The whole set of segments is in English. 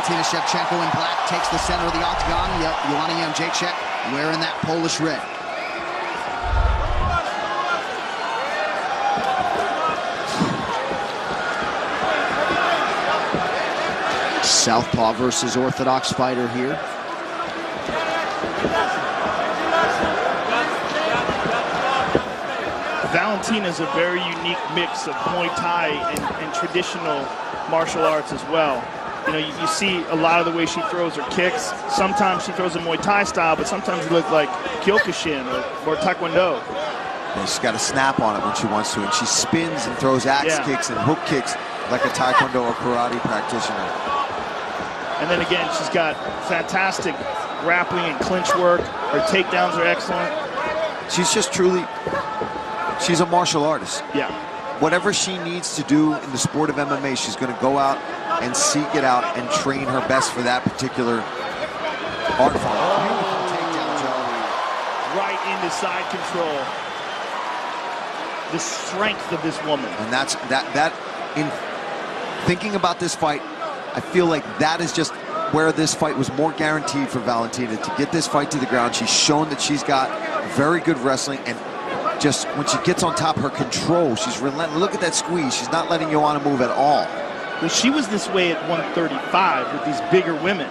Valentina Shevchenko in black takes the center of the octagon. Ivana Jędrzejczyk wearing that Polish red. Southpaw versus Orthodox fighter here. Valentina is a very unique mix of Muay Thai and traditional martial arts as well. You know, you see a lot of the way she throws her kicks. Sometimes she throws a Muay Thai style, but sometimes it looks like Kyokushin or Taekwondo. Yeah, she's got a snap on it when she wants to, and she spins and throws axe kicks and hook kicks like a Taekwondo or karate practitioner. And then again, she's got fantastic grappling and clinch work. Her takedowns are excellent. She's just truly, she's a martial artist. Yeah. Whatever she needs to do in the sport of MMA, she's going to go out and seek it out and train her best for that particular art form. Right into side control. The strength of this woman. And that's that in thinking about this fight, I feel like that is just where this fight was more guaranteed for Valentina, to get this fight to the ground. She's shown that she's got very good wrestling, and just when she gets on top, her control, she's relentless. Look at that squeeze. She's not letting Ivana move at all. Well, she was this way at 135 with these bigger women.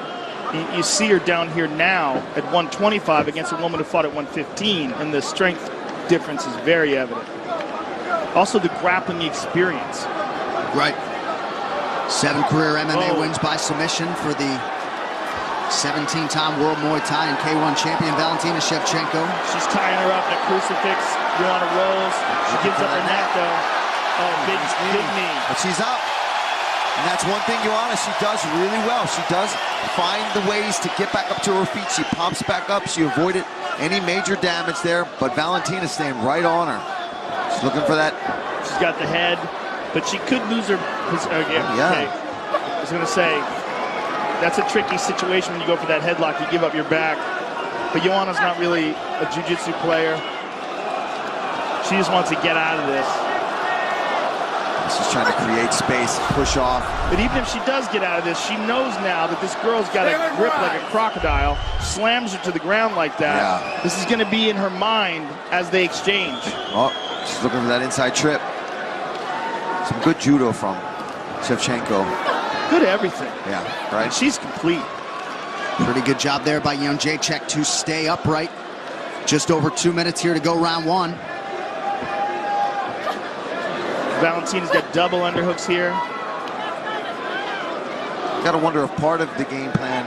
You see her down here now at 125 against a woman who fought at 115, and the strength difference is very evident. Also the grappling experience. Right. 7 career MMA wins by submission for the 17-time World Muay Thai and K1 champion Valentina Shevchenko. She's tying her up in a crucifix. Ivana rolls. She gives up her neck though. Oh, big knee. But she's up. And that's one thing Ivana, she does really well. She does find the ways to get back up to her feet. She pops back up. She avoided any major damage there, but Valentina's staying right on her. She's looking for that. She's got the head, but she could lose her. Okay. I was going to say, that's a tricky situation when you go for that headlock. You give up your back. But Ivana's not really a jiu-jitsu player. She just wants to get out of this. She's trying to create space, push off. But even if she does get out of this, she knows now that this girl's got a grip like a crocodile, slams her to the ground like that. Yeah. This is going to be in her mind as they exchange. Oh, she's looking for that inside trip. Some good judo from Shevchenko. Good everything. Yeah, right. And she's complete. Pretty good job there by Jędrzejczyk to stay upright. Just over 2 minutes here to go round 1. Valentina's got double underhooks here. Got to wonder if part of the game plan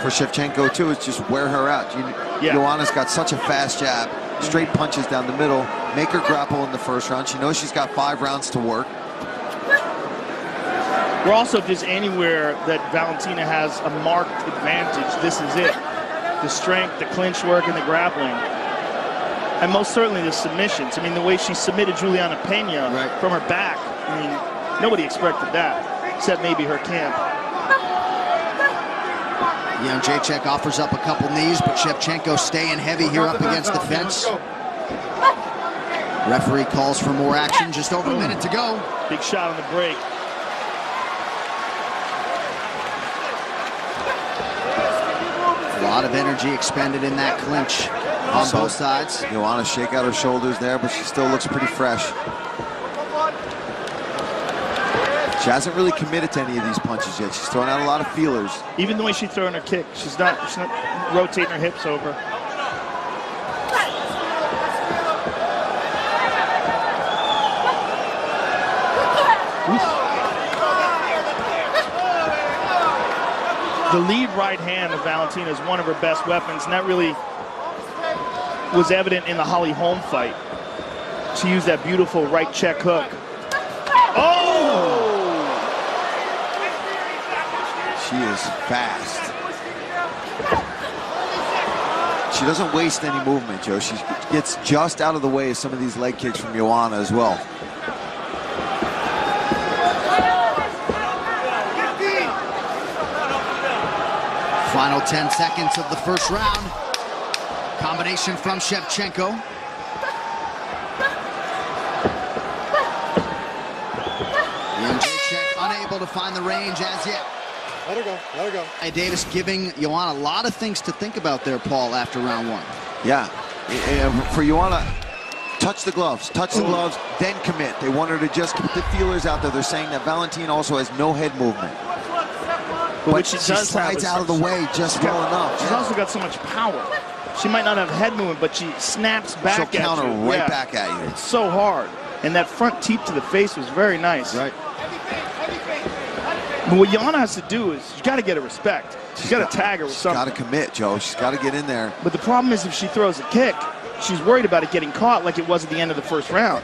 for Shevchenko too is just wear her out. Ivana's got such a fast jab, straight punches down the middle, make her grapple in the first round. She knows she's got 5 rounds to work. We're also, if there's anywhere that Valentina has a marked advantage, this is it. The strength, the clinch work, and the grappling. And most certainly the submissions. I mean, the way she submitted Juliana Pena from her back, I mean, nobody expected that, except maybe her camp. Jędrzejczyk offers up a couple knees, but Shevchenko staying heavy here up against the fence. Referee calls for more action, just over a minute to go. Big shot on the break. A lot of energy expended in that clinch on both sides. Ivana shake out her shoulders there, but she still looks pretty fresh. She hasn't really committed to any of these punches yet. She's throwing out a lot of feelers. Even the way she's throwing her kick, she's not rotating her hips over. The lead right hand of Valentina is one of her best weapons, and that really was evident in the Holly Holm fight. She used that beautiful right check hook. Oh! She is fast. She doesn't waste any movement, Joe. She gets just out of the way of some of these leg kicks from Ivana as well. Final 10 seconds of the first round. Combination from Shevchenko. Jędrzejczyk unable to find the range as yet. Let her go. Let her go. Hey, Davis giving Ivana a lot of things to think about there, Paul, after round one. Yeah. For Ivana, touch the gloves, then commit. They want her to just keep the feelers out there. They're saying that Valentina also has no head movement. But she slides out of the way just well enough. She's also got so much power. She might not have head movement, but she snaps back at you. She'll counter right back at you. It's so hard. And that front teep to the face was very nice. Right. But what Ivana has to do is you got to get her respect. She's got to tag her with something. She's got to commit, Joe. She's got to get in there. But the problem is if she throws a kick, she's worried about it getting caught like it was at the end of the first round.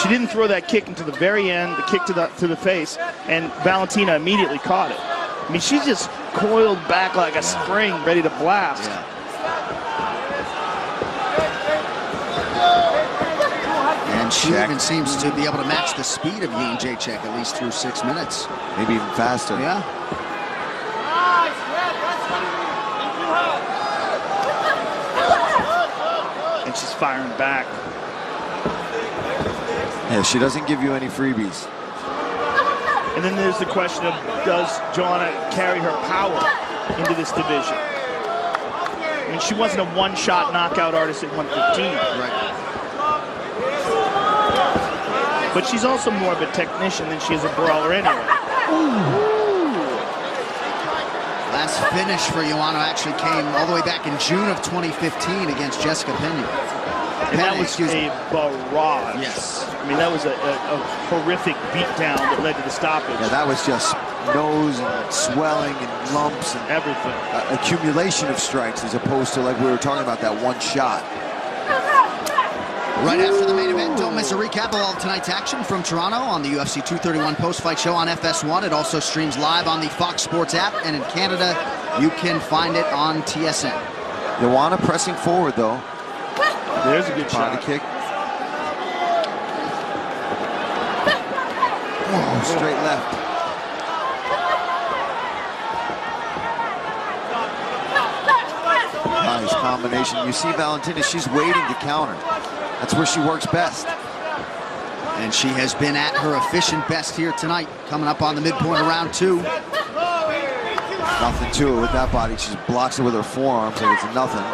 She didn't throw that kick until the very end, the kick to the face, and Valentina immediately caught it. I mean, she's just coiled back like a spring, ready to blast. Yeah. And she even seems to be able to match the speed of Jędrzejczyk at least through 6 minutes. Maybe even faster. Yeah. And she's firing back. Yeah, she doesn't give you any freebies. And then there's the question of, does Joanna carry her power into this division? I mean, she wasn't a one-shot knockout artist at 115. Right. But she's also more of a technician than she is a brawler anyway. Last finish for Ivana actually came all the way back in June of 2015 against Jessica Pena. And that was a barrage. Yes. I mean, that was a horrific beatdown that led to the stoppage. Yeah, that was just nose and swelling and lumps and everything. Accumulation of strikes as opposed to, like we were talking about, that one shot. Right after the main event, don't miss a recap of all of tonight's action from Toronto on the UFC 231 post-fight show on FS1. It also streams live on the Fox Sports app, and in Canada, you can find it on TSN. Ivana pressing forward, though. There's a good body shot. kick. Oh, straight left. Nice combination. You see Valentina, she's waiting to counter. That's where she works best. And she has been at her efficient best here tonight, coming up on the midpoint of round two. Nothing to it with that body. She just blocks it with her forearms like it's nothing.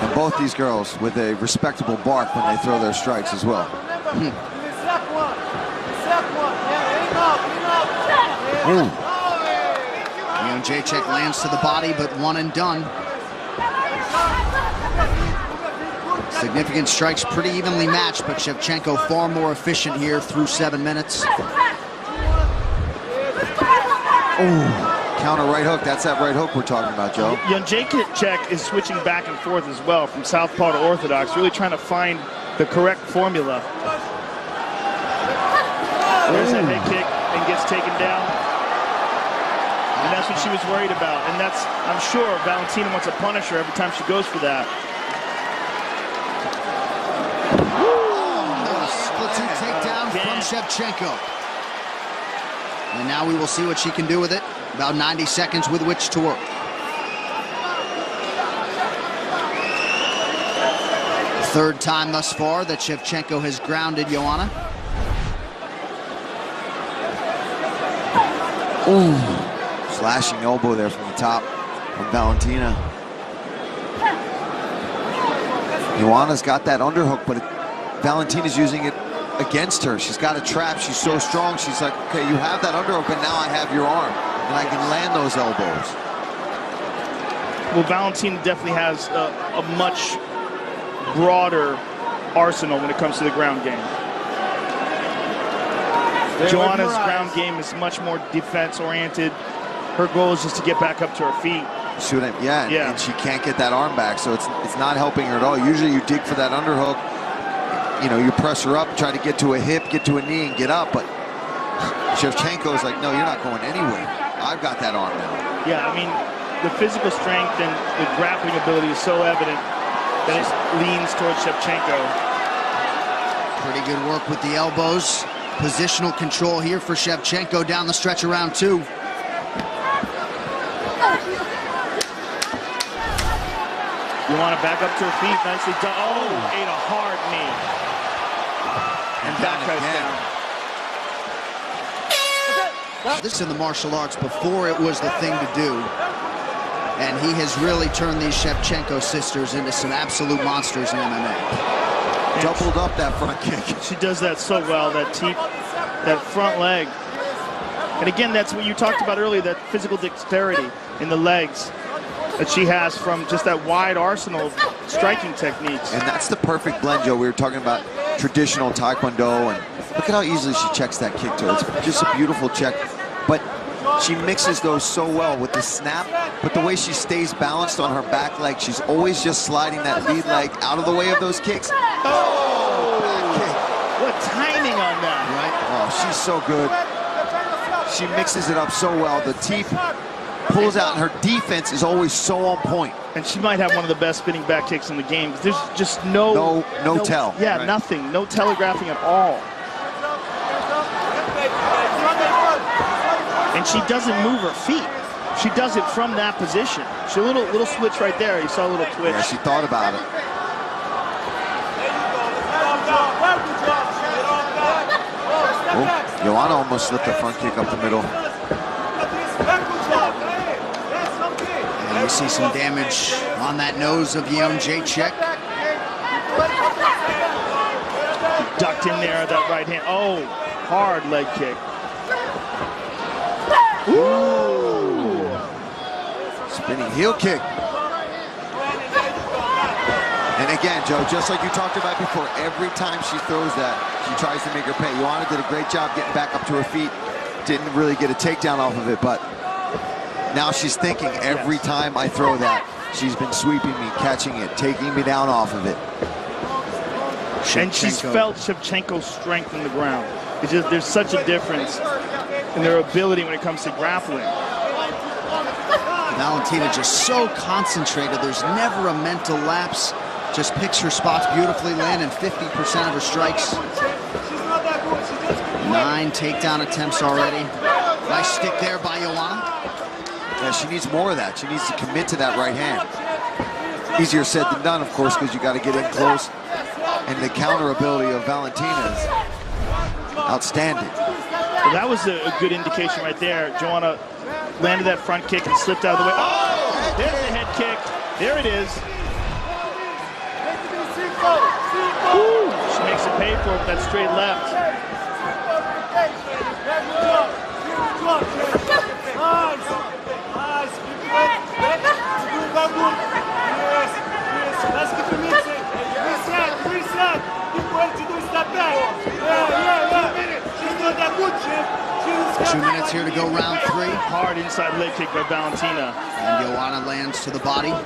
And both these girls with a respectable bark when they throw their strikes as well. Jędrzejczyk lands to the body, but one and done. Significant strikes, pretty evenly matched, but Shevchenko far more efficient here through 7 minutes. Counter right hook. That's that right hook we're talking about, Joe. Jędrzejczyk is switching back and forth as well from southpaw to orthodox, really trying to find the correct formula. There's a head kick and gets taken down. And that's what she was worried about. And that's, I'm sure, Valentina wants to punish her every time she goes for that. Split takedown from Shevchenko. And now we will see what she can do with it. About 90 seconds with which to work. Third time thus far that Shevchenko has grounded Ivana. Slashing elbow there from the top from Valentina. Ivana's got that underhook, but Valentina's using it against her. She's got a trap. She's so strong. She's like, okay, you have that underhook, but now I have your arm, and I can land those elbows. Well, Valentina definitely has a much broader arsenal when it comes to the ground game. Joanna's ground game is much more defense-oriented. Her goal is just to get back up to her feet. And she can't get that arm back, so it's not helping her at all. Usually you dig for that underhook, you know, you press her up, try to get to a hip, get to a knee, and get up, but Shevchenko's like, no, you're not going anywhere. I've got that arm now. Yeah, I mean, the physical strength and the grappling ability is so evident that it leans towards Shevchenko. Pretty good work with the elbows. Positional control here for Shevchenko down the stretch around two. You want to back up to her feet, nicely done. Oh, ate a hard knee. And back goes down. This in the martial arts before it was the thing to do. And he has really turned these Shevchenko sisters into some absolute monsters in MMA. Doubled up that front kick. She does that so well, that front leg. And again, that's what you talked about earlier, that physical dexterity in the legs that she has from just that wide arsenal of striking techniques. And that's the perfect blend, Joe. We were talking about traditional Taekwondo, and look at how easily she checks that kick to it. It's just a beautiful check. But she mixes those so well with the snap, but the way she stays balanced on her back leg, she's always just sliding that lead leg out of the way of those kicks. Oh! Back kick. What timing on that, right? Oh, she's so good. She mixes it up so well. The teep pulls out, and her defense is always so on point. And she might have one of the best spinning back kicks in the game. There's just no tell. Yeah, right. Nothing. No telegraphing at all. And she doesn't move her feet. She does it from that position. She a little switch right there. You saw a little twitch. Yeah, she thought about it. Oh, Ivana almost slipped a front kick up the middle. And you see some damage on that nose of Jędrzejczyk. Ducked in there, that right hand. Oh, hard leg kick. Ooh. Spinning heel kick. And again, Joe, just like you talked about before, every time she throws that, she tries to make her pay. Ivana did a great job getting back up to her feet. Didn't really get a takedown off of it, but now she's thinking every time I throw that, she's been sweeping me, catching it, taking me down off of it. And she's felt Shevchenko's strength in the ground. It's just, there's such a difference in their ability when it comes to grappling. Valentina just so concentrated. There's never a mental lapse. Just picks her spots beautifully, landing 50% of her strikes. 9 takedown attempts already. Nice stick there by Ivana. Yeah, she needs more of that. She needs to commit to that right hand. Easier said than done, of course, because you got to get in close. And the counter ability of Valentina is outstanding. Well, that was a good indication right there. Joanna landed that front kick and slipped out of the way. Oh, there's the head kick. There it is. Ooh, she makes it pay for it with that straight left. Two minutes here to go, round 3. Hard inside leg kick by Valentina. And Ivana lands to the body. Oh,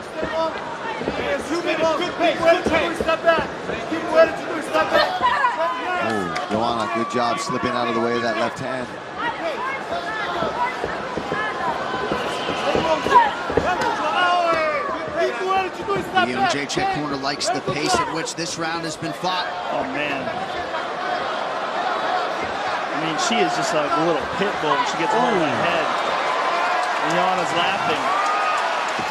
Ivana, good job slipping out of the way of that left hand. The Jędrzejczyk corner likes the pace at which this round has been fought. Oh, man. I mean, she is just like a little pit bull. She gets hold of that head. And Ivana's laughing.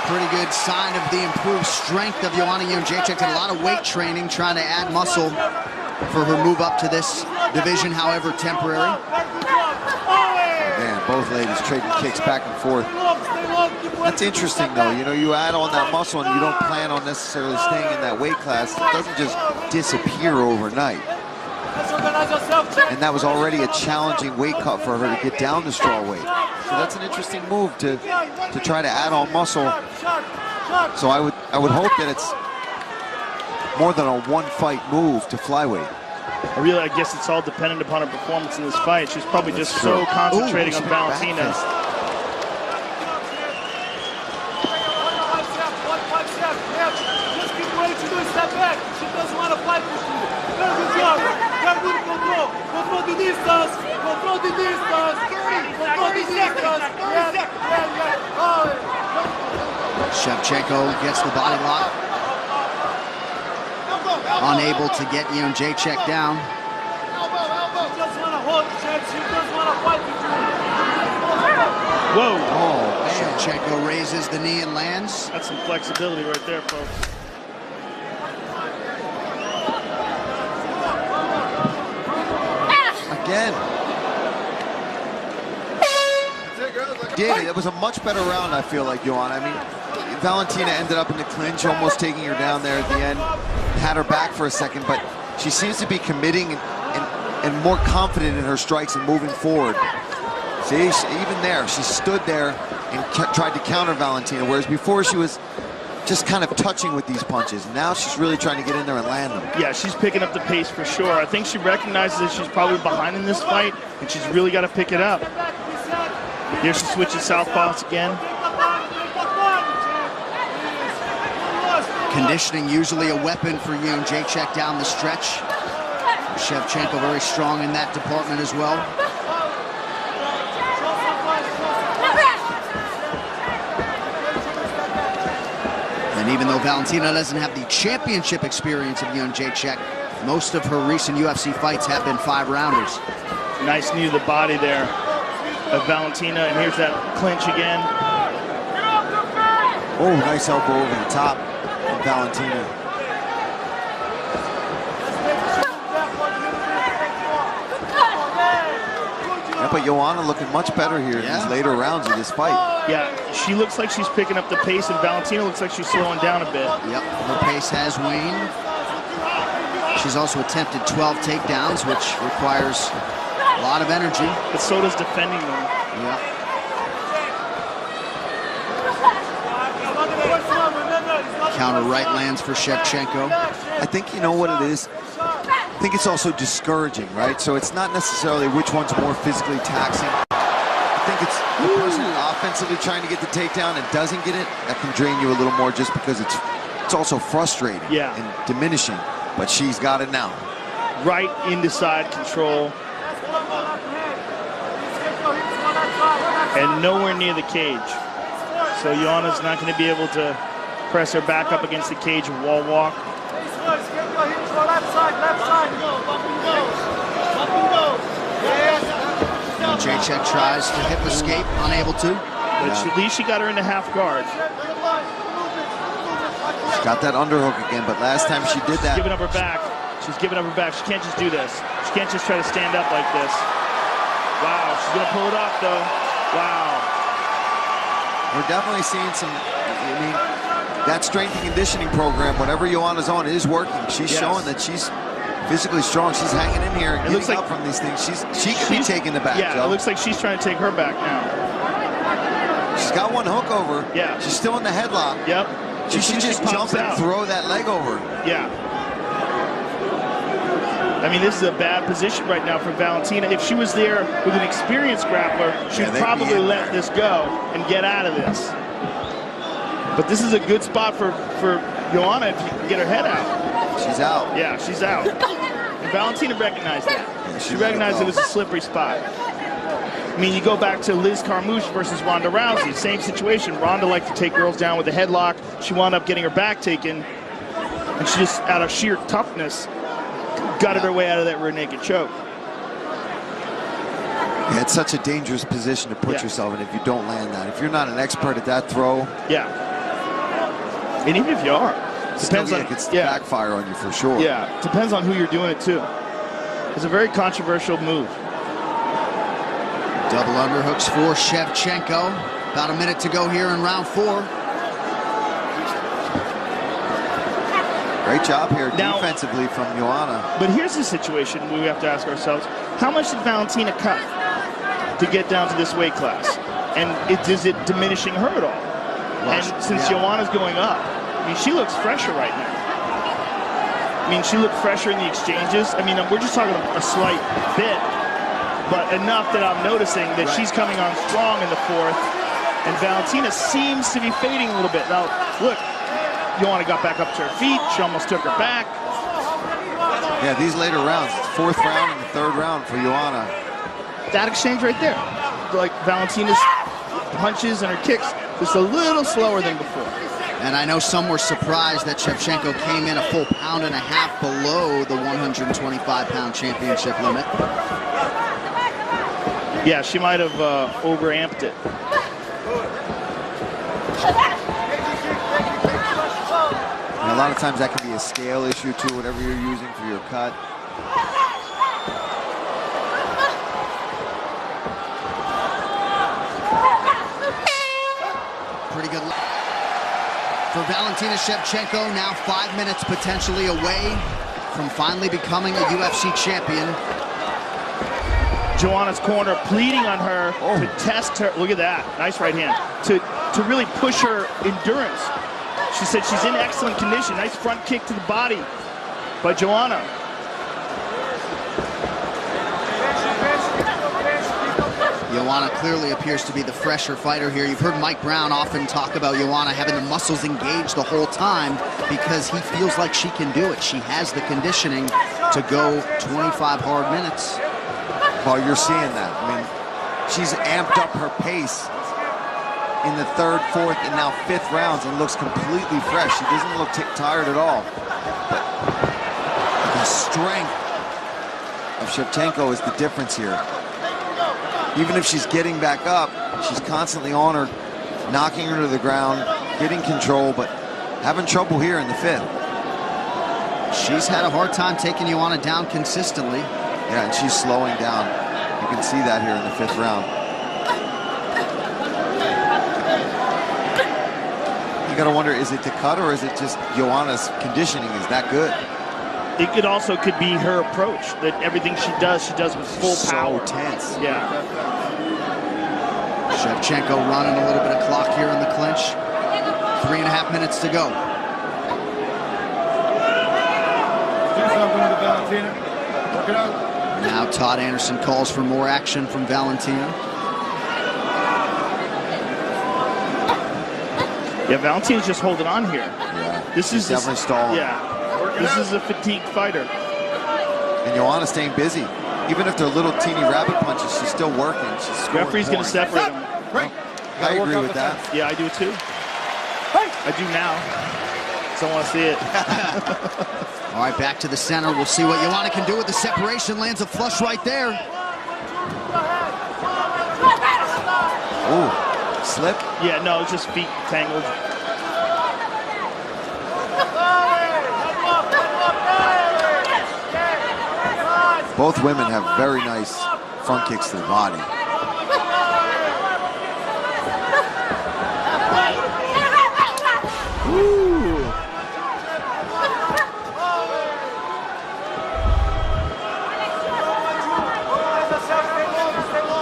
Pretty good sign of the improved strength of Ivana Jędrzejczyk. Did a lot of weight training, trying to add muscle for her move up to this division, however temporary. Man, both ladies trading kicks back and forth. That's interesting, though. You know, you add on that muscle and you don't plan on necessarily staying in that weight class. It doesn't just disappear overnight. And that was already a challenging weight cut for her to get down to strawweight. So that's an interesting move to try to add on muscle. So I would hope that it's more than a one-fight move to flyweight. I guess it's all dependent upon her performance in this fight. She's probably just so concentrating on Valentina. Shevchenko gets the body lock. Unable to get Jędrzejczyk down. Whoa. Oh, Shevchenko raises the knee and lands. That's some flexibility right there, folks. Again. did. It was a much better round, I feel like, Ioanna. I mean, Valentina ended up in the clinch, almost taking her down there at the end. Had her back for a second, but she seems to be committing and more confident in her strikes and moving forward. See, even there, she stood there and tried to counter Valentina, whereas before she was just kind of touching with these punches. Now she's really trying to get in there and land them. Yeah, she's picking up the pace for sure. I think she recognizes that she's probably behind in this fight, and she's really got to pick it up. Here she switches southpaws again. Conditioning usually a weapon for Jędrzejczyk down the stretch. Shevchenko very strong in that department as well. And even though Valentina doesn't have the championship experience of Jędrzejczyk, most of her recent UFC fights have been 5-rounders. Nice knee to the body there of Valentina, and here's that clinch again. Oh, nice elbow over the top of Valentina. Yeah, but Ioanna looking much better here in these later rounds of this fight. Yeah, she looks like she's picking up the pace, and Valentina looks like she's slowing down a bit. Yep, her pace has waned. She's also attempted 12 takedowns, which requires a lot of energy. But so does defending them. Yep. Counter right lands for Shevchenko. I think you know what it is. I think it's also discouraging, right? So it's not necessarily which one's more physically taxing. I think it's the person offensively trying to get the takedown and doesn't get it, that can drain you a little more just because it's also frustrating and diminishing. But she's got it now. Right into side control. And nowhere near the cage. So Ioanna's not going to be able to press her back up against the cage and wall walk. Jędrzejczyk tries to hip escape, unable to. But at least she got her into half guard. She's got that underhook again, but last time she did that. She's giving up her back. She's giving up her back. She can't just do this. She can't just try to stand up like this. Wow, she's going to pull it off, though. Wow. We're definitely seeing some, I mean, that strength and conditioning program, whatever Ioanna's on, is working. She's showing that she's physically strong. She's hanging in here and getting up from these things. She could be taking the back, Joe. It looks like she's trying to take her back now. She's got one hook over. Yeah. She's still in the headlock. Yep. She should just jump and throw that leg over. Yeah. I mean, this is a bad position right now for Valentina. If she was there with an experienced grappler, she'd probably let this go and get out of this. But this is a good spot for Ioanna if you can get her head out. She's out. Yeah, she's out. And Valentina recognized that. Yeah, she recognized it was a slippery spot. I mean, you go back to Liz Carmouche versus Ronda Rousey. Same situation. Ronda liked to take girls down with a headlock. She wound up getting her back taken. And she just, out of sheer toughness, gutted her way out of that rear naked choke. Yeah, it's such a dangerous position to put yourself in if you don't land that. If you're not an expert at that throw. Yeah. And even if you are. Depends on, it could backfire on you for sure. Yeah, depends on who you're doing it to. It's a very controversial move. Double underhooks for Shevchenko. About a minute to go here in round 4. Great job here defensively from Ioanna. But here's the situation we have to ask ourselves. How much did Valentina cut to get down to this weight class? And is it diminishing her at all? And since Ioanna's going up, I mean, she looks fresher right now. I mean, she looked fresher in the exchanges. I mean, we're just talking a slight bit, but enough that I'm noticing that she's coming on strong in the 4th, and Valentina seems to be fading a little bit. Now, look, Ioanna got back up to her feet. She almost took her back. Yeah, these later rounds, 4th round and the 3rd round for Ioanna. That exchange right there. Like Valentina's punches and her kicks, just a little slower than before. And I know some were surprised that Shevchenko came in a full pound and a half below the 125-pound championship limit. Yeah, she might have overamped it. And a lot of times that can be a scale issue too, whatever you're using for your cut. pretty good. For Valentina Shevchenko, now 5 minutes potentially away from finally becoming a UFC champion. Joanna's corner pleading on her to test her. Look at that. Nice right hand. To really push her endurance. She said she's in excellent condition. Nice front kick to the body by Joanna. Ivana clearly appears to be the fresher fighter here. You've heard Mike Brown often talk about Ivana having the muscles engaged the whole time because he feels like she can do it. She has the conditioning to go 25 hard minutes. Well, you're seeing that. I mean, she's amped up her pace in the third, fourth, and now fifth rounds and looks completely fresh. She doesn't look tired at all. But the strength of Shevchenko is the difference here. Even if she's getting back up, she's constantly on her, knocking her to the ground, getting control, but having trouble here in the fifth. She's had a hard time taking Ivana down consistently. Yeah, and she's slowing down. You can see that here in the fifth round. You gotta wonder, is it the cut or is it just Joanna's conditioning is that good? It could be her approach, that everything she does with full power. So tense. Yeah. Shevchenko running a little bit of clock here in the clinch. 3.5 minutes to go. Now Todd Anderson calls for more action from Valentina. Yeah, Valentina's just holding on here. Yeah, this is definitely stalling. Yeah, this is a fatigued fighter. And Ivana's staying busy. Even if they're little teeny rabbit punches, she's still working. She's scoring Referee's going to separate them. Well, I agree with that. Yeah, I do too. I do now. So I want to see it. All right, back to the center. We'll see what Ivana can do with the separation. Lands a flush right there. Ooh, slip? Yeah, no, it's just feet tangled. Both women have very nice front kicks to the body. Ooh.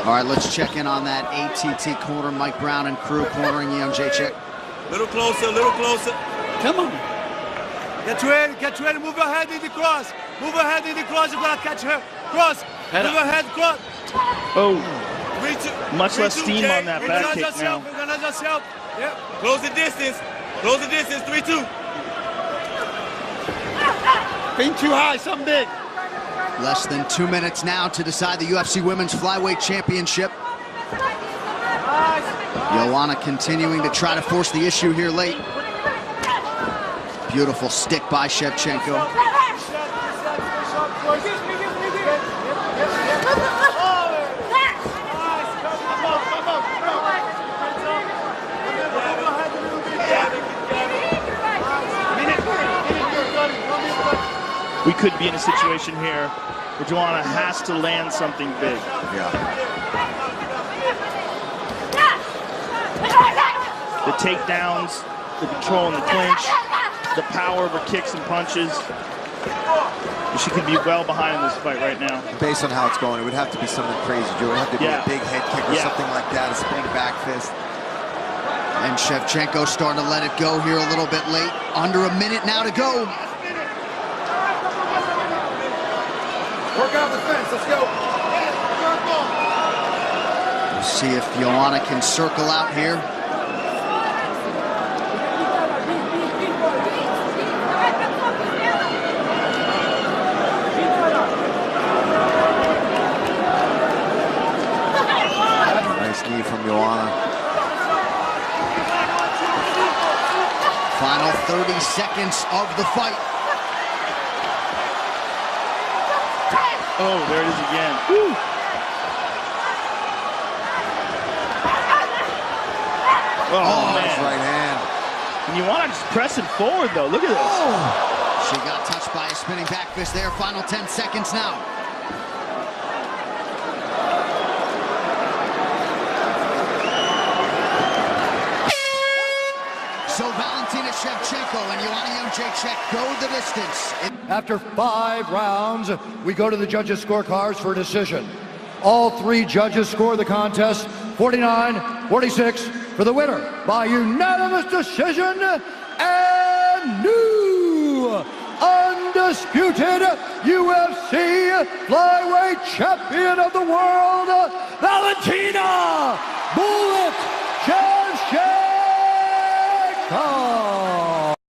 All right, let's check in on that ATT corner. Mike Brown and crew cornering Young Jacek. Little closer, little closer. Come on. Get ready, move your head in the cross. Move your head in the cross, you're gonna catch her. Cross, move your head, cross. Oh, much less steam on that back kick now. Organize yourself. Yeah. Close the distance, 3-2. Being too high, something big. Less than 2 minutes now to decide the UFC Women's Flyweight Championship. Ivana continuing to try to force the issue here late. Beautiful stick by Shevchenko. We could be in a situation here where Joanna has to land something big. Yeah. The takedowns, the control in the clinch, the power of her kicks and punches. She could be well behind this fight right now. Based on how it's going, it would have to be something crazy. It would have to be a big head kick or something like that, a spinning back fist. And Shevchenko starting to let it go here a little bit late. Under a minute now to go. Work out the fence, let's go. We'll see if Ivana can circle out here. Nice knee from Ivana. Final 30 seconds of the fight. Oh, there it is again. Woo. Oh, man. Nice right hand. And you want to just press it forward, though. Look at this. Oh. She got touched by a spinning back fist there. Final 10 seconds now. So Valentina Shevchenko and Ivana go the distance. After 5 rounds, we go to the judges' scorecards for a decision. All 3 judges score the contest 49-46 for the winner by unanimous decision and new undisputed UFC flyweight champion of the world, Valentina "Bullet" Shevchenko.